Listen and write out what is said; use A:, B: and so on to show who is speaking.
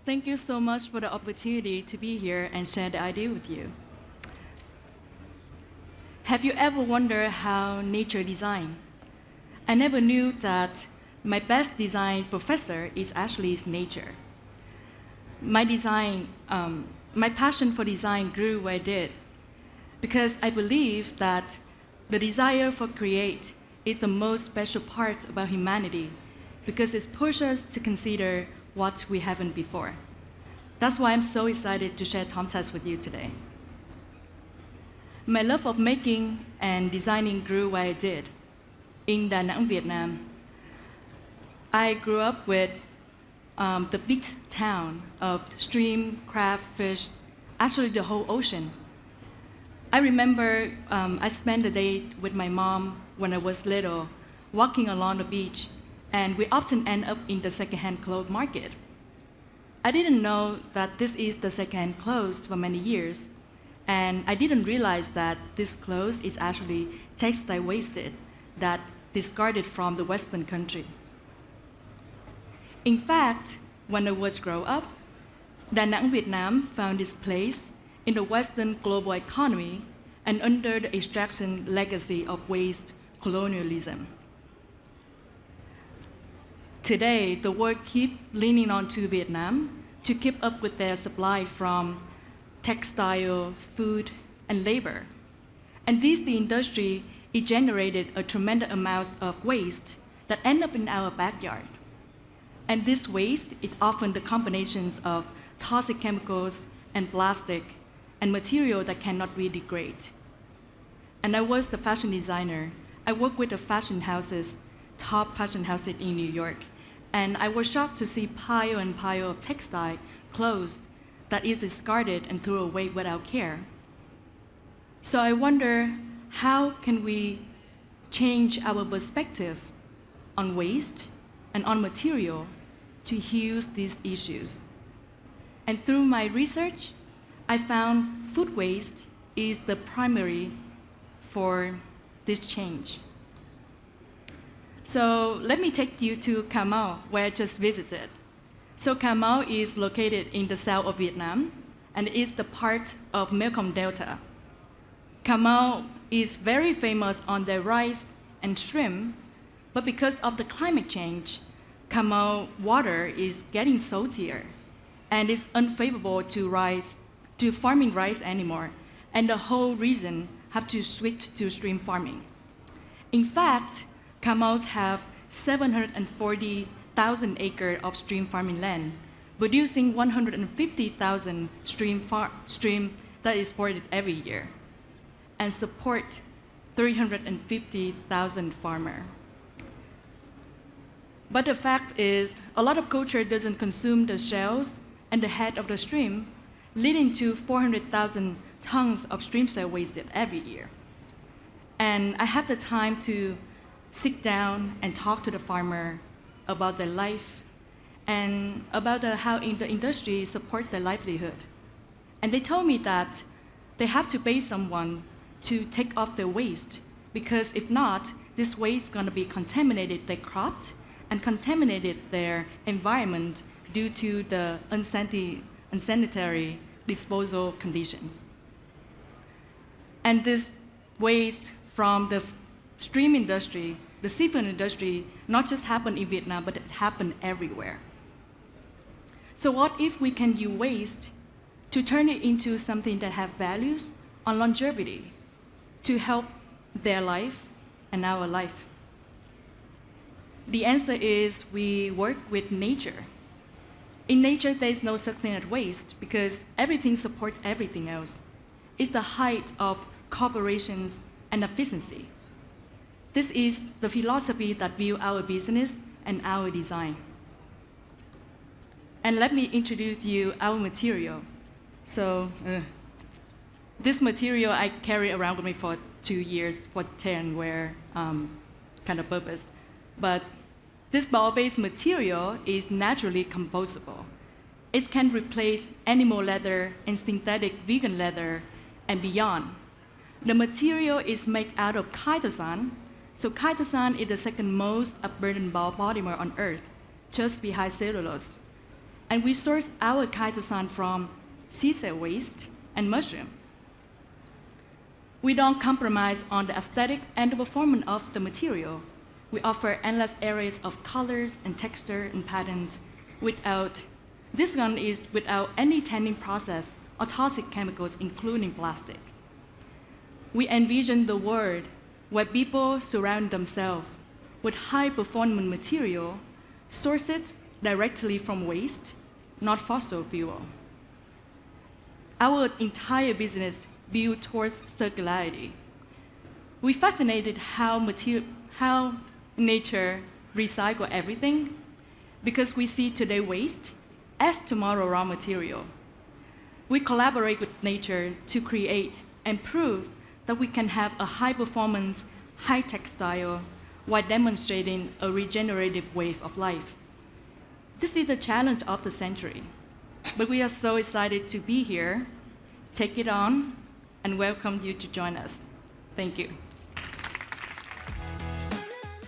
A: Thank you so much for the opportunity to be here and share the idea with you. Have you ever wondered how nature designed? I never knew that my best design professor is actually nature. My passion for design grew where it did because I believe that the desire for create is the most special part about humanity because it pushes us to consider what we haven't before. That's why I'm so excited to share Tômtex with you today. My love of making and designing grew where it did, in Da Nang, Vietnam. I grew up with the big town of stream, crab, fish, actually the whole ocean. I remember I spent the day with my mom when I was little, walking along the beach, and we often end up in the secondhand clothes market. I didn't know that this is the secondhand clothes for many years, and I didn't realize that this clothes is actually textile wasted that discarded from the Western country. In fact, when I was growing up, Da Nang, Vietnam found its place in the Western global economy and under the extraction legacy of waste colonialism. Today, the world keeps leaning on to Vietnam to keep up with their supply from textile, food, and labor. And the industry, it generated a tremendous amount of waste that end up in our backyard. And this waste is often the combinations of toxic chemicals and plastic and material that cannot be degraded. And I was the fashion designer. I worked with the fashion houses, top fashion houses in New York. And I was shocked to see pile and pile of textile clothes that is discarded and thrown away without care. So I wonder, how can we change our perspective on waste and on material to use these issues? And through my research, I found food waste is the primary for this change. So let me take you to Cà Mau, where I just visited. So Cà Mau is located in the south of Vietnam and is the part of Mekong Delta. Cà Mau is very famous on their rice and shrimp, but because of the climate change, Cà Mau water is getting saltier and it's unfavorable to farming rice anymore, and the whole region have to switch to stream farming. In fact, Cà Mau have 740,000 acres of stream farming land, producing 150,000 stream that is exported every year, and support 350,000 farmers. But the fact is, a lot of culture doesn't consume the shells and the head of the stream, leading to 400,000 tons of stream shell wasted every year. And I have the time to sit down and talk to the farmer about their life and about how the industry supports their livelihood. And they told me that they have to pay someone to take off their waste, because if not, this waste is going to be contaminated their crops and contaminated their environment due to the unsanitary disposal conditions. And this waste from the stream industry, the seafood industry, not just happen in Vietnam, but it happen everywhere. So what if we can use waste to turn it into something that have values on longevity to help their life and our life? The answer is we work with nature. In nature, there is no such thing as waste because everything supports everything else. It's the height of corporations and efficiency. This is the philosophy that builds our business and our design. And let me introduce you our material. So this material I carry around with me for 2 years for 10 wear kind of purpose. But this bio-based material is naturally composable. It can replace animal leather and synthetic vegan leather and beyond. The material is made out of chitosan. So chitosan is the second most abundant biopolymer on Earth, just behind cellulose. And we source our chitosan from seaside waste and mushroom. We don't compromise on the aesthetic and the performance of the material. We offer endless areas of colors and texture and patterns this one is without any tanning process or toxic chemicals, including plastic. We envision the world where people surround themselves with high-performance material sourced directly from waste, not fossil fuel. Our entire business built towards circularity. We fascinated how nature recycles everything because we see today waste as tomorrow raw material. We collaborate with nature to create and prove that we can have a high-performance, high-tech style while demonstrating a regenerative wave of life. This is the challenge of the century, but we are so excited to be here, take it on, and welcome you to join us. Thank you.